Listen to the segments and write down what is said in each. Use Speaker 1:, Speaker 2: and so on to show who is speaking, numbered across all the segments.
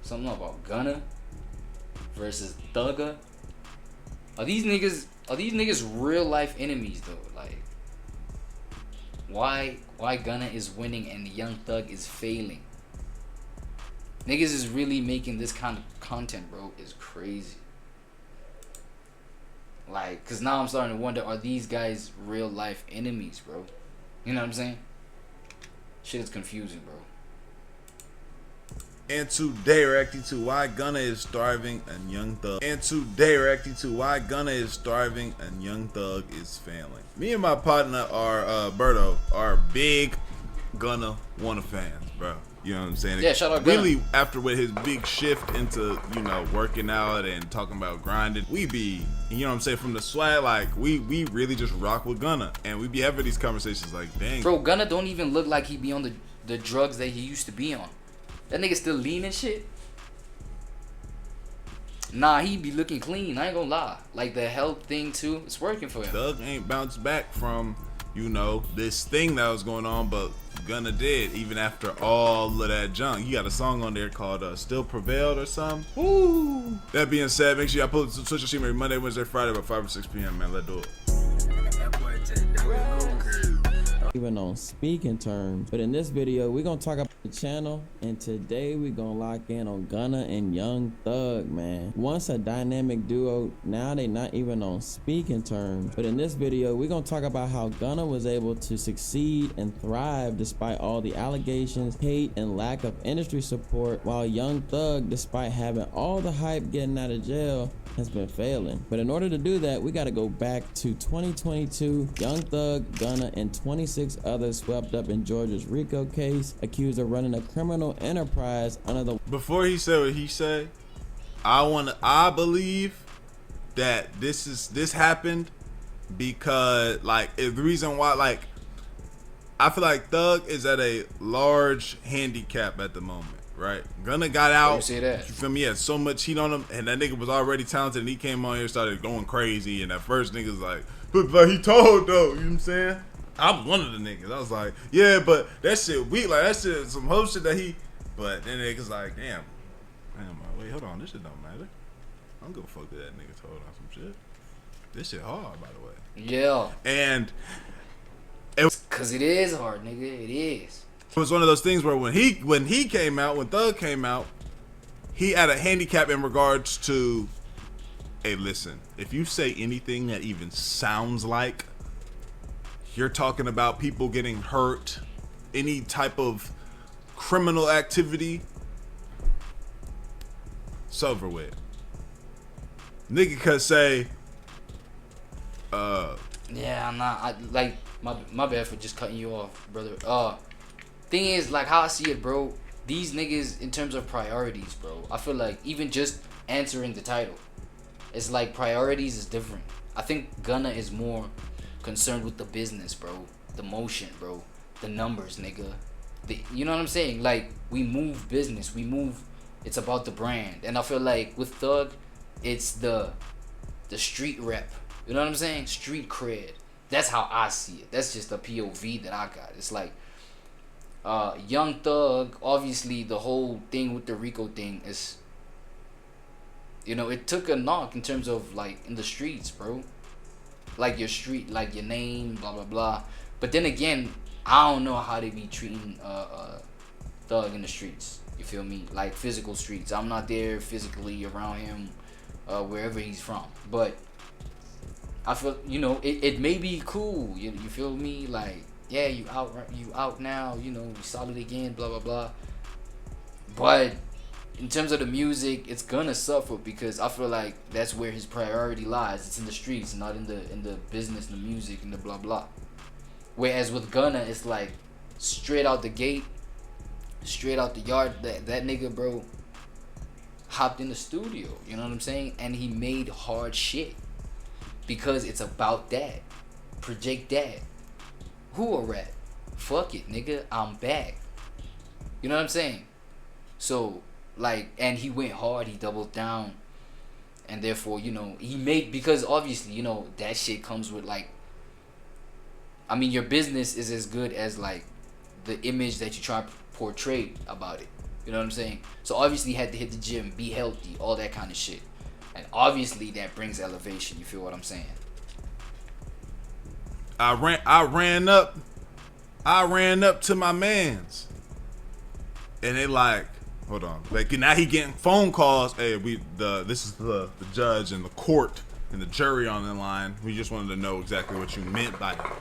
Speaker 1: something about Gunna versus Thugga. Are these niggas real life enemies though? Like, why Gunna is winning and Young Thug is failing? Niggas is really making this kind of content, bro. Is crazy. Like, cause now I'm starting to wonder, are these guys real life enemies, bro? You know what I'm saying? Shit is confusing, bro.
Speaker 2: And today we're reacting to why Gunna is starving and Young Thug. And today we're reacting to why Gunna is starving and Young Thug is failing. Me and my partner are Berto are big Gunna Wanna fans, bro. You know what I'm saying?
Speaker 1: Yeah, shout out Gunna.
Speaker 2: Really, after with his big shift into, you know, working out and talking about grinding, we be, you know what I'm saying, from the swag, like, we really just rock with Gunna. And we be having these conversations like, dang.
Speaker 1: Bro, Gunna don't even look like he be on the drugs that he used to be on. That nigga still lean and shit. Nah, he be looking clean, I ain't gonna lie. Like, the health thing too, it's working for him.
Speaker 2: Thug ain't bounced back from, you know, this thing that was going on, but Gunna did, even after all of that junk. He got a song on there called Still Prevailed or something. Woo! That being said, make sure y'all pull up to social stream every Monday, Wednesday, Friday about 5 or 6 p.m., man. Let's do it.
Speaker 3: Even on speaking terms, but in this video we're gonna talk about the channel, and today we're gonna lock in on Gunna and Young Thug, man. Once a dynamic duo, now they not even on speaking terms. But in this video we're gonna talk about how Gunna was able to succeed and thrive despite all the allegations, hate, and lack of industry support, while Young Thug, despite having all the hype getting out of jail, has been failing. But in order to do that, we got to go back to 2022. Young Thug, Gunna, and 26 others swept up in Georgia's RICO case, accused of running a criminal enterprise under the...
Speaker 2: Before he said what he said, I believe that this happened because, like, the reason why, like, I feel like Thug is at a large handicap at the moment. Right, Gunna got out.
Speaker 1: You say that?
Speaker 2: You feel me? He had so much heat on him, and that nigga was already talented. And he came on here, started going crazy. And at first, niggas like, but he told though. You know what I'm saying? I was one of the niggas. I was like, yeah, but that shit weak. Like that shit, some whole shit that he. But then niggas like, damn, wait, hold on, this shit don't matter. I'm gonna fuck with that nigga told on some shit. This shit hard, by the way.
Speaker 1: Yeah.
Speaker 2: And
Speaker 1: cause it is hard, nigga. It is.
Speaker 2: It was one of those things where when Thug came out, he had a handicap in regards to, hey, listen, if you say anything that even sounds like you're talking about people getting hurt, any type of criminal activity, it's over with. Nigga could say,
Speaker 1: yeah, I'm not. Like, my bad for just cutting you off, brother. Thing is, like, how I see it, bro, these niggas, in terms of priorities, bro, I feel like even just answering the title, it's like priorities is different. I think Gunna is more concerned with the business, bro, the motion, bro, the numbers, nigga. You know what I'm saying? Like, we move business, it's about the brand. And I feel like with Thug, it's the street rep. You know what I'm saying? Street cred. That's how I see it. That's just the POV that I got. It's like, Young Thug, obviously the whole thing with the RICO thing is, you know, it took a knock in terms of, like, in the streets, bro. Like, your street, like, your name, blah, blah, blah. But then again, I don't know how they be treating Thug in the streets. You feel me? Like, physical streets. I'm not there physically around him, wherever he's from. But I feel, you know, it may be cool. You feel me? Like, yeah, you out now, you know, you solid again, blah, blah, blah. But in terms of the music, it's gonna suffer because I feel like that's where his priority lies. It's in the streets, not in the business, the music, and the blah, blah. Whereas with Gunna, it's like straight out the gate, straight out the yard. That nigga, bro, hopped in the studio, you know what I'm saying? And he made hard shit because it's about that. Project that. Who a rat? Fuck it, nigga. I'm back. You know what I'm saying? So, like, and he went hard. He doubled down. And therefore, you know, he made, because obviously, you know, that shit comes with, like, I mean, your business is as good as, like, the image that you try to portray about it. You know what I'm saying? So obviously he had to hit the gym, be healthy, all that kind of shit. And obviously that brings elevation. You feel what I'm saying?
Speaker 2: I ran up to my mans, and they like, hold on, like now he getting phone calls. Hey, this is the judge and the court and the jury on the line. We just wanted to know exactly what you meant by that.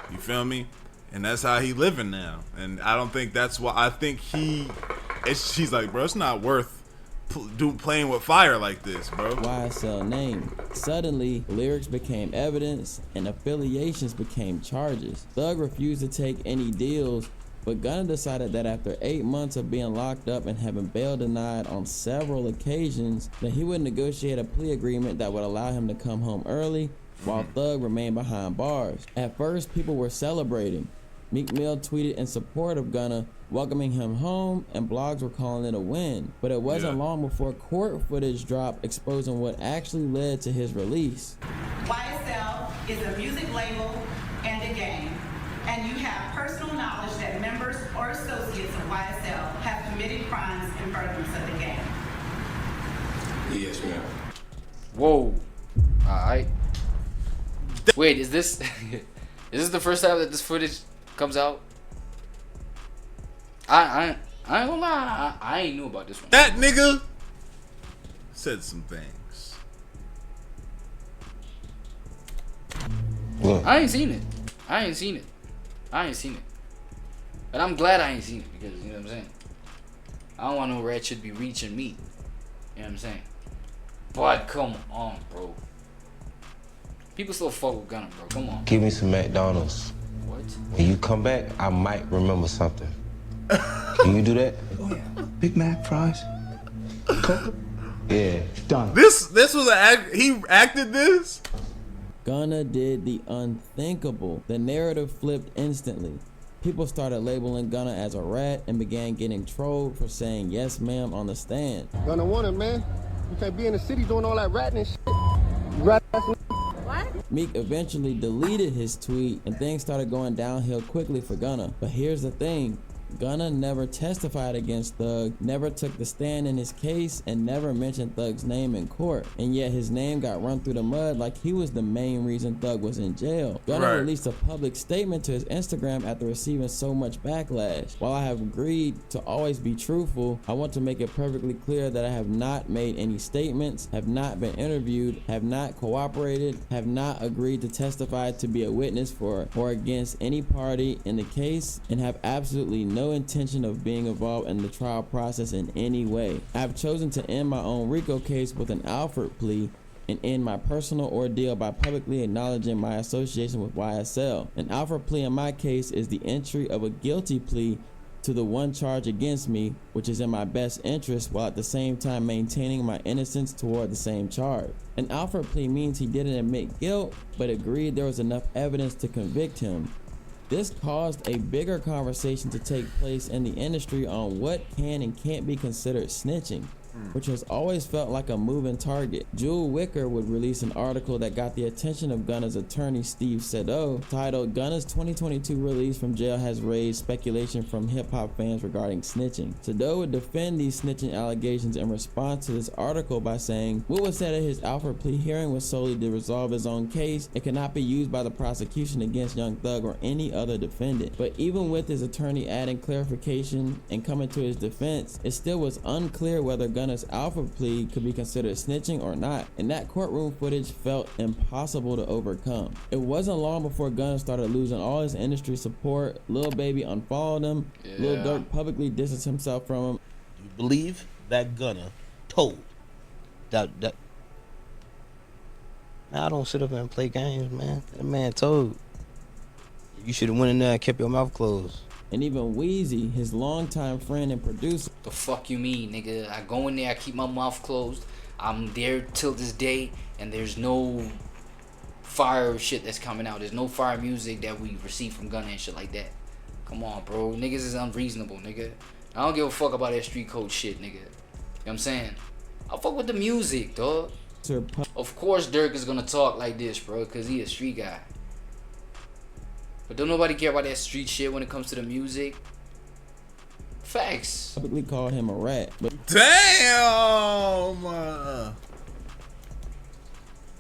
Speaker 2: You feel me? And that's how he living now. And I don't think that's why. I think she's like, bro, it's not worth playing with fire like this, bro.
Speaker 3: YSL name. Suddenly, lyrics became evidence and affiliations became charges. Thug refused to take any deals, but Gunna decided that after 8 months of being locked up and having bail denied on several occasions, that he would negotiate a plea agreement that would allow him to come home early while Thug remained behind bars. At first, people were celebrating. Meek Mill tweeted in support of Gunna, welcoming him home, and blogs were calling it a win. But it wasn't long before court footage dropped exposing what actually led to his release.
Speaker 4: YSL is a music label and a gang, and you have personal knowledge that members or associates of YSL have committed crimes in furtherance of the gang.
Speaker 5: Yes, ma'am.
Speaker 1: Whoa. Alright. Wait, is this the first time that this footage comes out? I ain't gonna lie, I ain't knew about this one.
Speaker 2: That nigga said some things.
Speaker 5: Look.
Speaker 1: I ain't seen it. But I'm glad I ain't seen it because, you know what I'm saying? I don't want no rat should be reaching me. You know what I'm saying? But come on, bro. People still fuck with Gunna, bro. Come on.
Speaker 5: Give me some McDonald's.
Speaker 1: What?
Speaker 5: When you come back, I might remember something. Can you do that?
Speaker 6: Oh yeah. Big Mac, fries. Coke.
Speaker 5: Yeah.
Speaker 6: Done.
Speaker 2: This was he acted this?
Speaker 3: Gunna did the unthinkable. The narrative flipped instantly. People started labeling Gunna as a rat and began getting trolled for saying yes ma'am on the stand.
Speaker 7: Gunna want it, man. You can't be in the city doing all that ratting and shit. Rat ass.
Speaker 3: Meek eventually deleted his tweet and things started going downhill quickly for Gunna. But here's the thing. Gunna never testified against Thug, never took the stand in his case, and never mentioned Thug's name in court. And yet his name got run through the mud like he was the main reason Thug was in jail. Gunna released a public statement to his Instagram after receiving so much backlash. While I have agreed to always be truthful, I want to make it perfectly clear that I have not made any statements, have not been interviewed, have not cooperated, have not agreed to testify to be a witness for or against any party in the case, and have absolutely no intention of being involved in the trial process in any way. I have chosen to end my own RICO case with an Alfred plea and end my personal ordeal by publicly acknowledging my association with YSL. An Alfred plea in my case is the entry of a guilty plea to the one charge against me, which is in my best interest, while at the same time maintaining my innocence toward the same charge. An Alfred plea means he didn't admit guilt, but agreed there was enough evidence to convict him. This caused a bigger conversation to take place in the industry on what can and can't be considered snitching, which has always felt like a moving target. Jewel Wicker would release an article that got the attention of Gunna's attorney Steve Sado, titled Gunna's 2022 release from jail has raised speculation from hip-hop fans regarding snitching. Sado would defend these snitching allegations in response to this article by saying, what was said at his Alfred plea hearing was solely to resolve his own case. It cannot be used by the prosecution against Young Thug or any other defendant. But even with his attorney adding clarification and coming to his defense, it still was unclear whether Gunna's Alfred plea could be considered snitching or not, and that courtroom footage felt impossible to overcome. It wasn't long before Gunna started losing all his industry support. Lil Baby unfollowed him. Lil Durk publicly distanced himself from him.
Speaker 8: You believe that Gunna told that man, I don't sit up and play games, man. That man told. You should have went in there and kept your mouth closed.
Speaker 3: And even Weezy, his longtime friend and producer.
Speaker 1: The fuck you mean, nigga? I go in there, I keep my mouth closed. I'm there till this day, and there's no fire shit that's coming out. There's no fire music that we receive from Gunna and shit like that. Come on, bro. Niggas is unreasonable, nigga. I don't give a fuck about that street code shit, nigga. You know what I'm saying? I fuck with the music, dog. Of course Dirk is gonna talk like this, bro, because he a street guy. But don't nobody care about that street shit when it comes to the music. Facts.
Speaker 3: Publicly called him a rat, but
Speaker 2: Damn.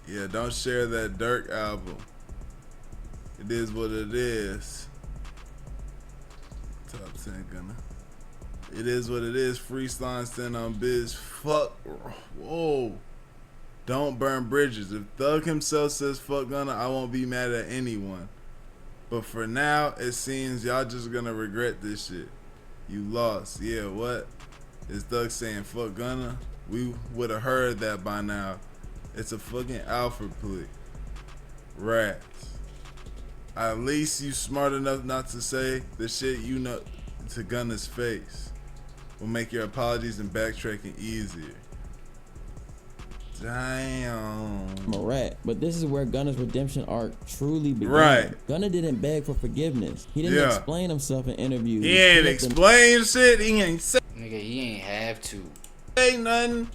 Speaker 2: Yeah, don't share that Dirk album. It is what it is. Top 10 Gunna. It is what it is. Freestyle stand on biz. Fuck. Whoa. Don't burn bridges. If Thug himself says fuck Gunna, I won't be mad at anyone. But for now, it seems y'all just gonna regret this shit. You lost. Yeah, what? Is Thug saying fuck Gunna? We would have heard that by now. It's a fucking alpha plea. Rats. At least you smart enough not to say the shit you know to Gunna's face. Will make your apologies and backtracking easier. Damn.
Speaker 3: I'm a rat. But this is where Gunna's redemption arc truly began.
Speaker 2: Right.
Speaker 3: Gunna didn't beg for forgiveness. He didn't explain himself in interviews.
Speaker 2: He ain't explain shit. He ain't say.
Speaker 1: Nigga, he ain't have to.
Speaker 2: Ain't nothing.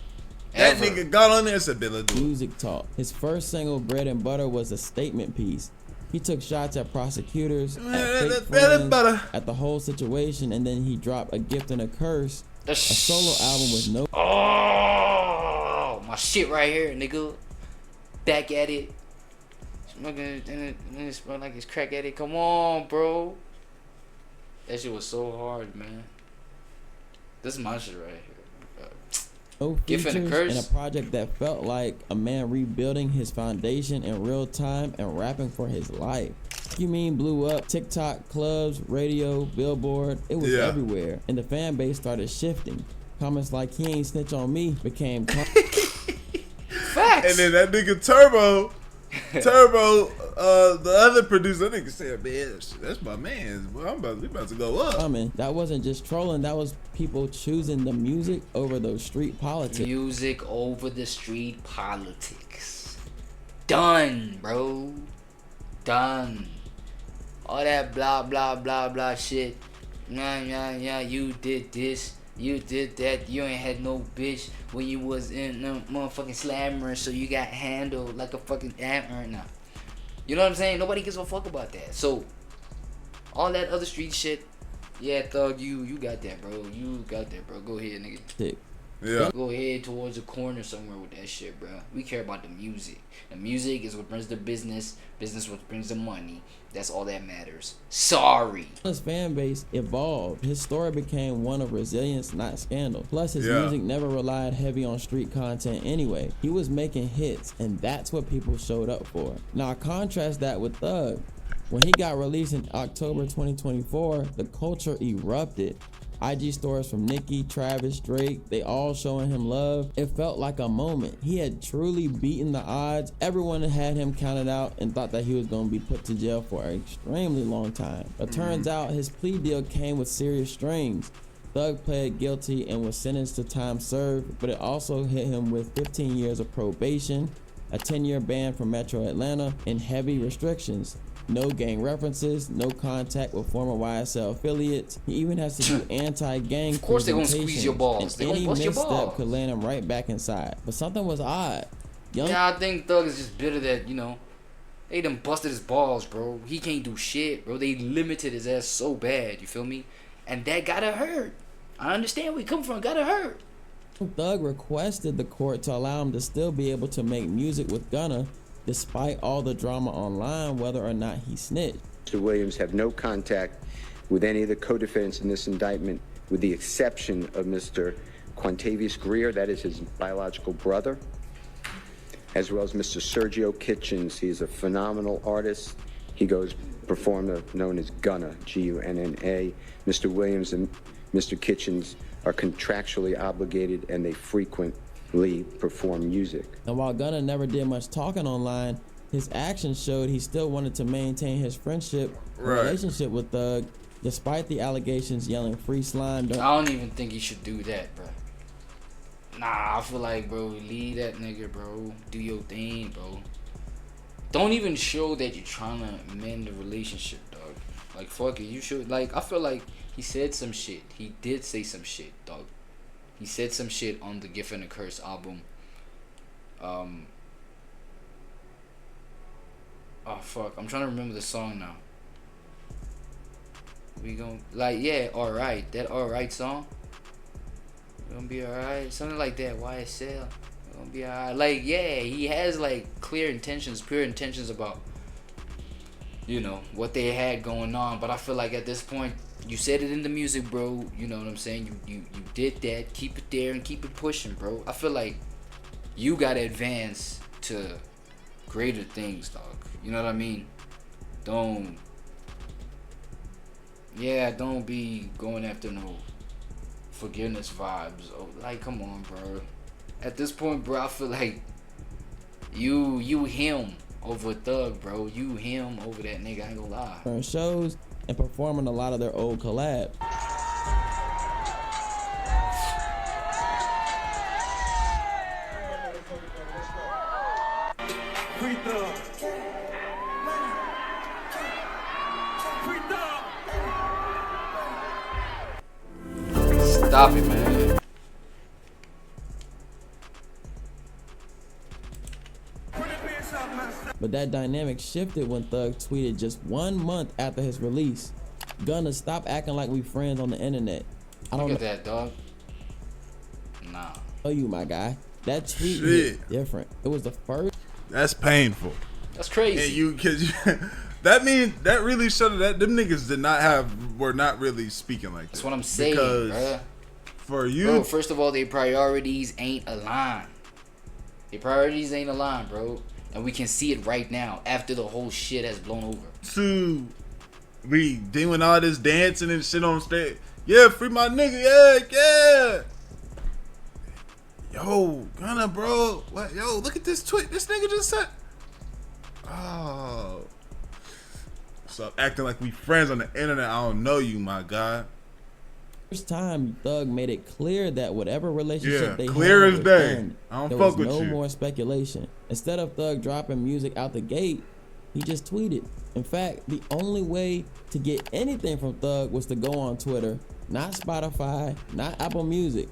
Speaker 2: That nigga got on there and said, "Billy,
Speaker 3: music talk." His first single, "Bread and Butter," was a statement piece. He took shots at prosecutors, at fake friends, at the whole situation, and then he dropped A Gift and a Curse, a solo album with no.
Speaker 1: Oh, my shit right here, nigga. Back at it. Smoking, and it smell like it's crack at it. Come on, bro. That shit was so hard, man. This is my shit right here.
Speaker 3: No features in a project that felt like a man rebuilding his foundation in real time and rapping for his life. You Mean blew up. TikTok, clubs, radio, Billboard, it was everywhere. And the fan base started shifting. Comments like "he ain't snitch on me" became
Speaker 1: facts.
Speaker 2: And then that nigga Turbo, the other producer, that nigga said, "Man, that's my man. We about to go up."
Speaker 3: That wasn't just trolling. That was people choosing the music over those street politics.
Speaker 1: Music over the street politics. Done, bro. Done. All that blah blah blah blah shit. Yeah. You did this. You did that. You ain't had no bitch when you was in the motherfucking slammer, so you got handled like a fucking hammer now. You know what I'm saying? Nobody gives a fuck about that. So all that other street shit, yeah, Thug, you got that, bro. You got that, bro. Go ahead, nigga.
Speaker 2: Yeah.
Speaker 1: Go ahead towards a corner somewhere with that shit, bro. We care about the music. The music is what brings the business. Business what brings the money. That's all that matters. Sorry.
Speaker 3: His fan base evolved. His story became one of resilience, not scandal. Plus, his music never relied heavy on street content anyway. He was making hits, and that's what people showed up for. Now, contrast that with Thug. When he got released in October 2024, the culture erupted. IG stories from Nicki, Travis, Drake, they all showing him love. It felt like a moment. He had truly beaten the odds. Everyone had him counted out and thought that he was going to be put to jail for an extremely long time. But turns out his plea deal came with serious strings. Thug pled guilty and was sentenced to time served, but it also hit him with 15 years of probation, a 10-year ban from Metro Atlanta, and heavy restrictions. No gang references, no contact with former YSL affiliates. He even has to do anti-gang.
Speaker 1: Of course they're gonna squeeze your balls. They're gonna bust your balls.
Speaker 3: Any misstep could land him right back inside. But something was odd.
Speaker 1: I think Thug is just bitter that, they done busted his balls, bro. He can't do shit, bro. They limited his ass so bad, you feel me? And that gotta hurt. I understand where he come from, gotta hurt.
Speaker 3: Thug requested the court to allow him to still be able to make music with Gunna, despite all the drama online, whether or not he snitched.
Speaker 9: Mr. Williams have no contact with any of the co-defendants in this indictment, with the exception of Mr. Quantavious Greer, that is his biological brother, as well as Mr. Sergio Kitchens. He's a phenomenal artist. He goes perform known as Gunna, G-U-N-N-A. Mr. Williams and Mr. Kitchens are contractually obligated, and they frequently perform music.
Speaker 3: And while Gunna never did much talking online, his actions showed he still wanted to maintain his friendship relationship with Thug, despite the allegations yelling "free slime."
Speaker 1: I don't even think he should do that, bro. Nah, I feel like, bro, leave that nigga, bro. Do your thing, bro. Don't even show that you're trying to mend the relationship, dog. Like, fuck it. You should, like, I feel like he said some shit. He did say some shit, dog. He said some shit on the Gift and the Curse album. Oh, fuck. I'm trying to remember the song now. We gon' like, yeah, alright. That alright song. We gonna be alright. Something like that. YSL. We gonna be alright. Like, yeah, he has like clear intentions, pure intentions about, you know, what they had going on. But I feel like at this point, you said it in the music, bro. You know what I'm saying? You did that. Keep it there and keep it pushing, bro. I feel like you gotta advance to greater things, dog. You know what I mean? Don't be going after no forgiveness vibes. Oh, like, come on, bro. At this point, bro, I feel like you him over Thug, bro. You him over that nigga. I ain't gonna lie.
Speaker 3: Shows and performing a lot of their old collabs.
Speaker 1: Stop it, man.
Speaker 3: But that dynamic shifted when Thug tweeted just 1 month after his release, "Gunna, stop acting like we friends on the internet." I don't
Speaker 1: Look at that, dog. Nah.
Speaker 3: know you, my guy. That tweet hit different. It was the first.
Speaker 2: That's painful.
Speaker 1: That's crazy.
Speaker 2: And that really showed that them niggas were not really speaking like that.
Speaker 1: That's what I'm saying,
Speaker 2: because for you,
Speaker 1: bro, first of all, their priorities ain't aligned. Their priorities ain't aligned, bro. And we can see it right now after the whole shit has blown over.
Speaker 2: To be doing all this dancing and shit on stage. Yeah, free my nigga. Yeah. Yo, Gunna, bro. What? Yo, look at this tweet. This nigga just said. Oh. Stop acting like we friends on the internet. I don't know you, my guy.
Speaker 3: First time Thug made it clear that whatever relationship they
Speaker 2: clear
Speaker 3: had
Speaker 2: as
Speaker 3: was
Speaker 2: day.
Speaker 3: done,
Speaker 2: I don't
Speaker 3: there
Speaker 2: fuck
Speaker 3: was
Speaker 2: with
Speaker 3: no
Speaker 2: you.
Speaker 3: more speculation. Instead of Thug dropping music out the gate, he just tweeted. In fact, the only way to get anything from Thug was to go on Twitter, not Spotify, not Apple Music.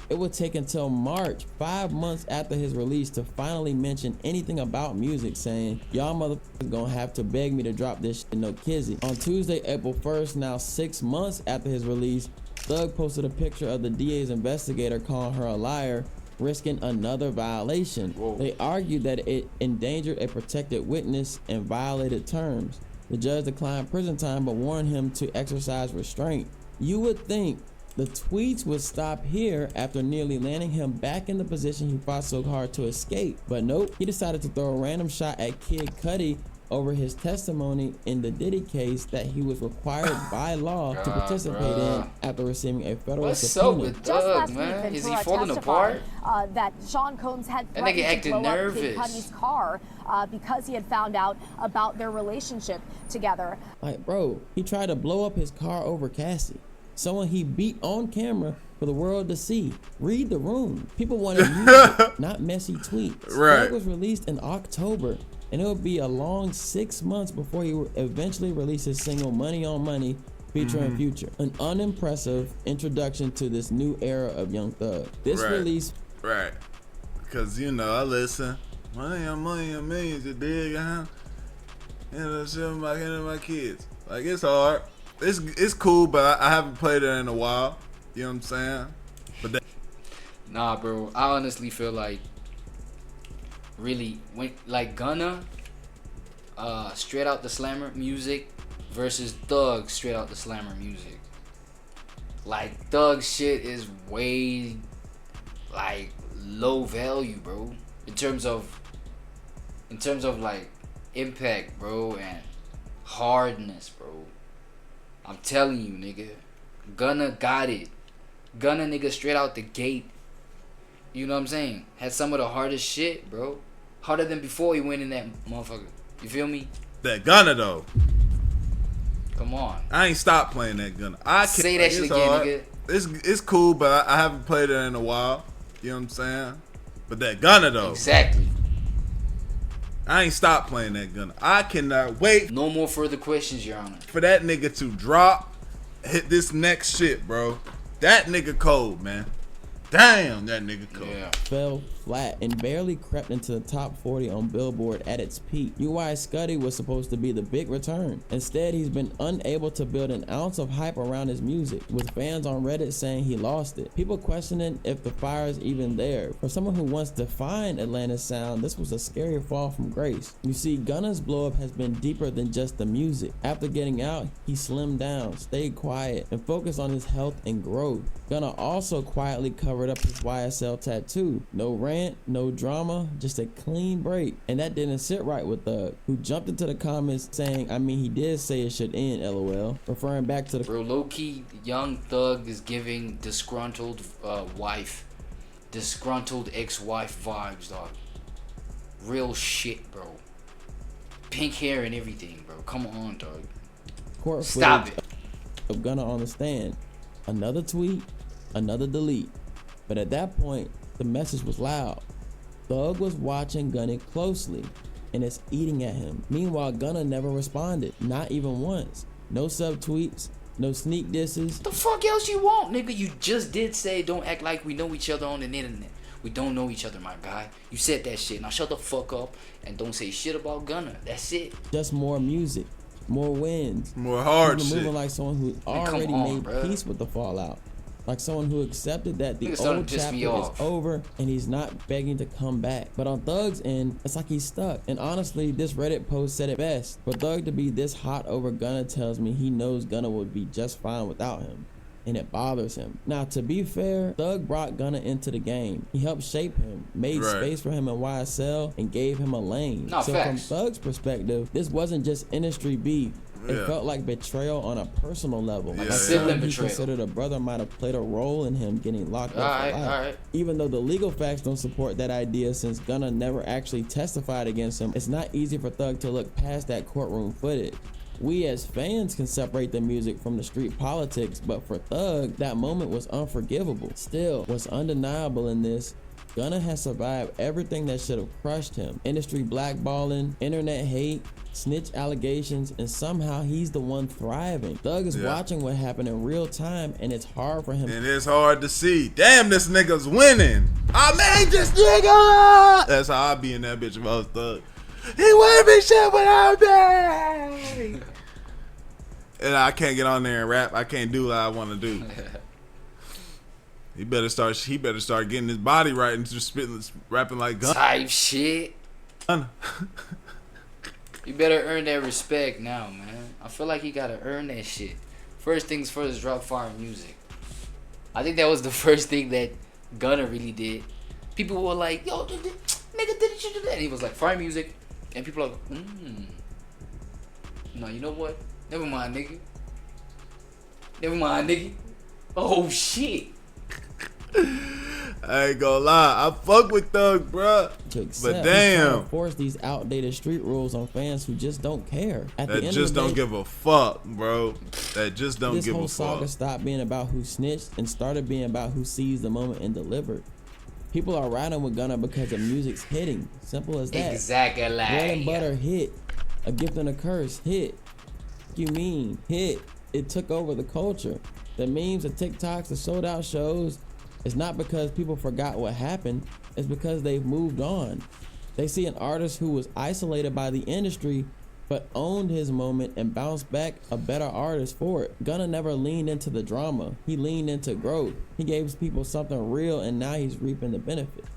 Speaker 3: It would take until March, 5 months after his release, to finally mention anything about music, saying, "Y'all motherfuckers gonna have to beg me to drop this shit, no kizzy." On Tuesday, April 1st, now 6 months after his release, Thug posted a picture of the DA's investigator calling her a liar, risking another violation.
Speaker 1: Whoa.
Speaker 3: They argued that it endangered a protected witness and violated terms. The judge declined prison time but warned him to exercise restraint. You would think the tweets would stop here after nearly landing him back in the position he fought so hard to escape. But nope, he decided to throw a random shot at Kid Cudi over his testimony in the Diddy case that he was required by law to participate in after receiving a federal
Speaker 1: What's
Speaker 3: subpoena.
Speaker 1: up with Thug, man? Is he falling apart?
Speaker 10: That Sean Combs had
Speaker 1: That nigga
Speaker 10: threatened to
Speaker 1: acting
Speaker 10: blow
Speaker 1: nervous.
Speaker 10: up Kid Cudi's car because he had found out about their relationship together.
Speaker 3: Like, bro, he tried to blow up his car over Cassie, someone he beat on camera for the world to see. Read the room. People wanted music, not messy tweets.
Speaker 2: Right.
Speaker 3: Thug was released in October, and it would be a long 6 months before he would eventually release his single "Money on Money" featuring Future. An unimpressive introduction to this new era of Young Thug. This release,
Speaker 2: right? Because I listen. Money on millions, you dig, huh? Shit my kids. Like, it's hard. It's cool, but I haven't played it in a while. You know what I'm saying? But
Speaker 1: Nah, bro. I honestly feel like really when like Gunna straight out the slammer music versus Thug straight out the slammer music. Like, Thug shit is way like low value, bro. In terms of like impact, bro, and hardness, bro. I'm telling you, nigga. Gunna got it. Gunna, nigga, straight out the gate. You know what I'm saying? Had some of the hardest shit, bro. Harder than before he went in that motherfucker. You feel me?
Speaker 2: that Gunna though.
Speaker 1: Come on.
Speaker 2: I ain't stopped playing that Gunna. I
Speaker 1: Say that shit again, nigga.
Speaker 2: It's cool, but I haven't played it in a while. You know what I'm saying? But that Gunna though.
Speaker 1: Exactly.
Speaker 2: I ain't stopped playing that Gunna. I cannot wait.
Speaker 1: No more further questions, Your Honor.
Speaker 2: For that nigga to drop, hit this next shit, bro. That nigga cold, man. damn, that nigga cold.
Speaker 1: Yeah.
Speaker 3: fell flat and barely crept into the top 40 on Billboard at its peak. SSUBB-UPP was supposed to be the big return. Instead, he's been unable to build an ounce of hype around his music, with fans on Reddit saying he lost it. People questioning if the fire is even there. For someone who once defined Atlanta's sound, this was a scary fall from grace. You see, Gunna's blow up has been deeper than just the music. After getting out, he slimmed down, stayed quiet, and focused on his health and growth. Gunna also quietly covered up his YSL tattoo. No rant, no drama, just a clean break. And that didn't sit right with Thug, who jumped into the comments saying, I mean, he did say it should end, LOL, referring back to the—
Speaker 1: Bro, low-key, Young Thug is giving disgruntled disgruntled ex-wife vibes, dog. Real shit, bro. Pink hair and everything, bro. Come on, dog.
Speaker 3: court
Speaker 1: Stop
Speaker 3: footage
Speaker 1: it.
Speaker 3: of Gunna on the stand. Another tweet, another delete. But at that point, the message was loud. Thug was watching Gunna closely, and it's eating at him. Meanwhile, Gunna never responded, not even once. No subtweets, no sneak disses.
Speaker 1: What the fuck else you want, nigga? You just did say don't act like we know each other on the internet. We don't know each other, my guy. You said that shit. Now shut the fuck up and don't say shit about Gunna. That's it.
Speaker 3: Just more music, more wins,
Speaker 2: more hard
Speaker 3: people
Speaker 2: shit.
Speaker 3: moving like someone who already made
Speaker 1: bruh.
Speaker 3: peace with the fallout. Like someone who accepted that the
Speaker 1: Nigga starting
Speaker 3: old
Speaker 1: to piss me
Speaker 3: chapter is
Speaker 1: off.
Speaker 3: over and he's not begging to come back. But on Thug's end, it's like he's stuck. And honestly, this Reddit post said it best. For Thug to be this hot over Gunna tells me he knows Gunna would be just fine without him. And it bothers him. Now, to be fair, Thug brought Gunna into the game. He helped shape him, made space for him in YSL, and gave him a lane.
Speaker 1: No,
Speaker 3: so
Speaker 1: facts.
Speaker 3: from Thug's perspective, this wasn't just industry beef. It
Speaker 2: Yeah.
Speaker 3: felt like betrayal on a personal level.
Speaker 2: Yeah.
Speaker 3: Like
Speaker 1: Sibling
Speaker 3: someone he
Speaker 1: betrayal.
Speaker 3: considered a brother might have played a role in him getting locked up for
Speaker 1: Alright,
Speaker 3: life.
Speaker 1: alright.
Speaker 3: Even though the legal facts don't support that idea, since Gunna never actually testified against him, it's not easy for Thug to look past that courtroom footage. We as fans can separate the music from the street politics, but for Thug, that moment was unforgivable. Still, what's undeniable in this, Gunna has survived everything that should have crushed him. Industry blackballing, internet hate, snitch allegations, and somehow he's the one thriving. Thug is watching what happened in real time, and it's hard for him.
Speaker 2: And it's hard to see. Damn, this nigga's winning. I made this nigga. That's how I be in that bitch if I was Thug. He wouldn't be shit without me. And I can't get on there and rap. I can't do what I want to do. He better start getting his body right and just rapping like Gunna.
Speaker 1: Type shit. You better earn that respect now, man. I feel like you gotta earn that shit. First things first, drop fire music. I think that was the first thing that Gunna really did. People were like, yo, nigga, didn't you do that? And he was like, fire music. And people are like, no, you know what? Never mind, nigga. Never mind, nigga. Oh, shit.
Speaker 2: I ain't gonna lie. I fuck with Thug, bruh. But damn.
Speaker 3: Force these outdated street rules on fans who just don't care. At the
Speaker 2: That
Speaker 3: end
Speaker 2: just
Speaker 3: of the
Speaker 2: don't
Speaker 3: day,
Speaker 2: give a fuck, bro. That just don't
Speaker 3: this
Speaker 2: give
Speaker 3: whole
Speaker 2: a
Speaker 3: saga
Speaker 2: fuck.
Speaker 3: stopped being about who snitched and started being about who seized the moment and delivered. People are riding with Gunna because the music's hitting. Simple as that.
Speaker 1: Exactly.
Speaker 3: Bread and butter hit. A gift and a curse hit. You mean hit? It took over the culture. The memes, the TikToks, the sold out shows. It's not because people forgot what happened. It's because they've moved on. They see an artist who was isolated by the industry but owned his moment and bounced back a better artist for it. Gunna never leaned into the drama. He leaned into growth. He gave people something real, and now he's reaping the benefits.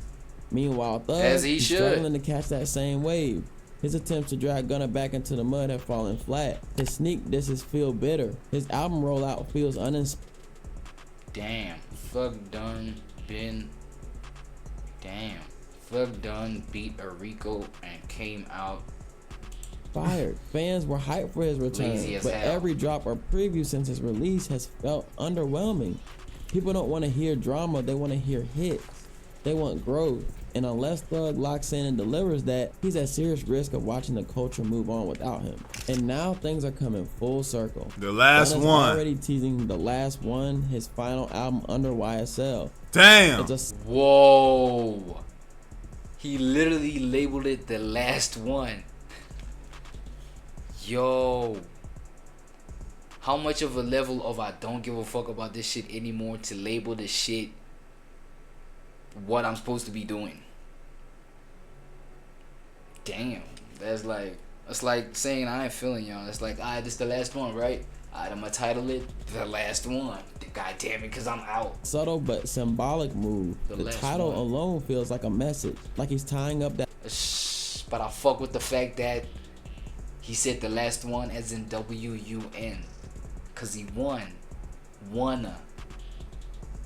Speaker 3: Meanwhile, Thug
Speaker 1: As he
Speaker 3: is
Speaker 1: should.
Speaker 3: struggling to catch that same wave. His attempts to drag Gunna back into the mud have fallen flat. His sneak disses feel bitter. His album rollout feels uninspired.
Speaker 1: Damn. Thug done been. Damn. Thug done beat Arico and came out.
Speaker 3: Fired. Fans were hyped for his return,
Speaker 1: Lazy as
Speaker 3: but
Speaker 1: hell.
Speaker 3: every drop or preview since his release has felt underwhelming. People don't want to hear drama, they want to hear hits. They want growth. And unless Thug locks in and delivers that, he's at serious risk of watching the culture move on without him. And now things are coming full circle.
Speaker 2: The last
Speaker 3: Gunna's
Speaker 2: one.
Speaker 3: already teasing the last one, his final album under YSL.
Speaker 2: Damn.
Speaker 3: It's a
Speaker 1: Whoa. He literally labeled it the last one. Yo. How much of a level of I don't give a fuck about this shit anymore to label the shit what I'm supposed to be doing. Damn, that's like saying I ain't feeling y'all. It's like, alright, this is the last one, right? Alright, I'm gonna title it The Last One. God damn it, cause I'm out.
Speaker 3: Subtle but symbolic move. The title alone feels like a message, like he's tying up that.
Speaker 1: But I fuck with the fact that he said the last one as in W-U-N, cause he wanna.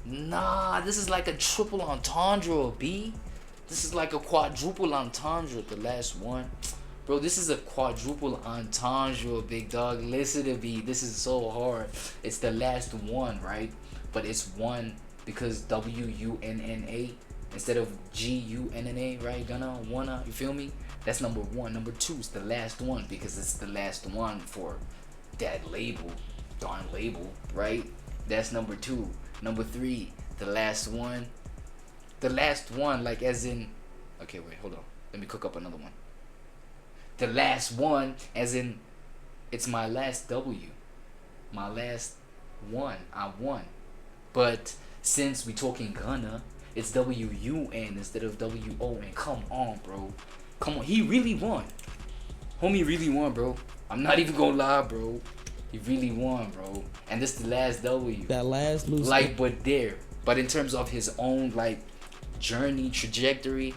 Speaker 1: Nah, this is like a triple entendre, B. This is like a quadruple entendre, the last one. Bro, this is a quadruple entendre, big dog. Listen to me. This is so hard. It's the last one, right? But it's one because W-U-N-N-A instead of G-U-N-N-A, right? Gunna, wanna, you feel me? That's number one. Number two is the last one because it's the last one for that label, darn label, right? That's number two. Number three, the last one. The last one, like as in, okay, wait, hold on. Let me cook up another one. The last one, as in, it's my last W. My last one. I won. But since we talking Gunna, it's W-U-N instead of W-O-N. Come on, bro. Come on. He really won. Homie really won, bro. I'm not even gonna lie, bro. He really won, bro. And this is the last W.
Speaker 3: That last loose.
Speaker 1: Like, but in terms of his own, like, journey, trajectory,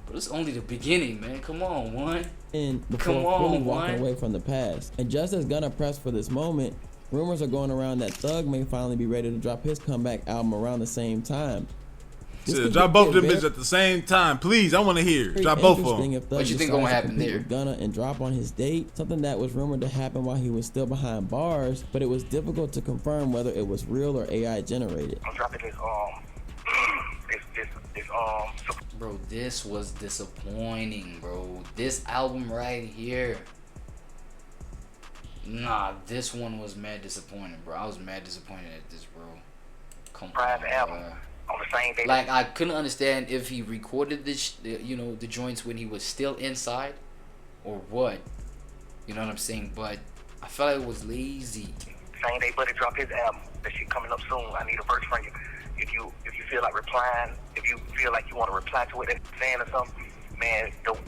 Speaker 1: but it's only the beginning, man. Come on, one.
Speaker 3: And before fully walking away from the past. And just as Gunna pressed for this moment, rumors are going around that Thug may finally be ready to drop his comeback album around the same time.
Speaker 2: Drop both of them bitches at the same time, please. I want to hear. Drop both of them.
Speaker 1: What you think gonna happen there?
Speaker 3: Gunna and drop on his date, something that was rumored to happen while he was still behind bars, but it was difficult to confirm whether it was real or AI generated.
Speaker 11: I'm dropping this
Speaker 1: Bro, this was disappointing, bro. This album right here. Nah, this one was mad disappointing, bro. I was mad disappointed at this, bro. Come on,
Speaker 11: album on the same day.
Speaker 1: Like, I couldn't understand if he recorded this, you know, the joints when he was still inside, or what. You know what I'm saying? But I felt like it was lazy.
Speaker 11: Same day, Buddy dropped his album. That shit coming up soon. I need a verse from you. If you feel like replying, if you feel like you want to reply to what they're saying or something, man, don't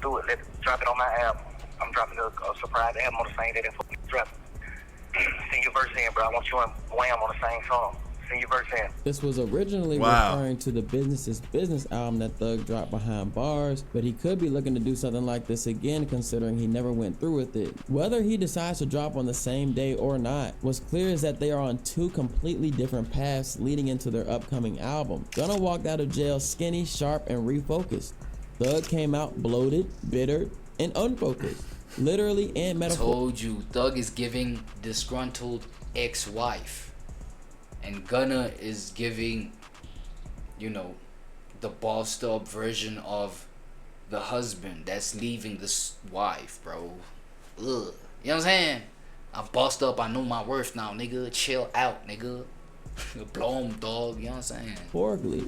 Speaker 11: do it. Drop it on my album. I'm dropping a surprise album on the same day that fucking drop. Send your verse in, bro. I want you and Wham on the same song. Send your verse in.
Speaker 3: This was originally referring to the Business is Business album that Thug dropped behind bars, but he could be looking to do something like this again considering he never went through with it. Whether he decides to drop on the same day or not, what's clear is that they are on two completely different paths leading into their upcoming album. Gunna walked out of jail skinny, sharp, and refocused. Thug came out bloated, bitter, and unfocused. Literally and metaphorically.
Speaker 1: Told you, Thug is giving disgruntled ex-wife. And Gunna is giving, you know, the bossed up version of the husband that's leaving this wife, bro. Ugh. You know what I'm saying? I'm bossed up. I know my worth now, nigga. Chill out, nigga. Blow 'em, dog. You know what I'm saying?
Speaker 3: Metaphorically.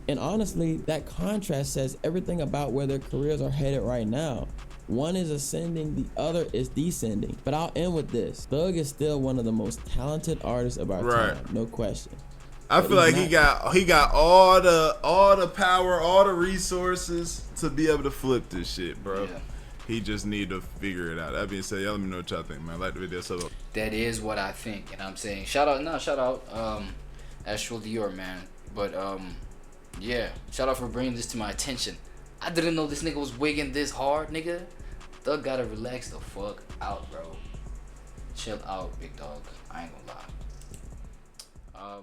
Speaker 3: And honestly, that contrast says everything about where their careers are headed right now. One is ascending, the other is descending. But I'll end with this. Thug is still one of the most talented artists of our time, no question.
Speaker 2: I feel like he got all the power, all the resources to be able to flip this shit, bro. Yeah. He just need to figure it out. That being said, y'all let me know what y'all think, man. Like the video, so
Speaker 1: that is what I think, and I'm saying shout out, actually your man, but yeah, shout out for bringing this to my attention. I didn't know this nigga was wigging this hard, nigga. Thug gotta relax the fuck out, bro. Chill out, big dog. I ain't gonna lie.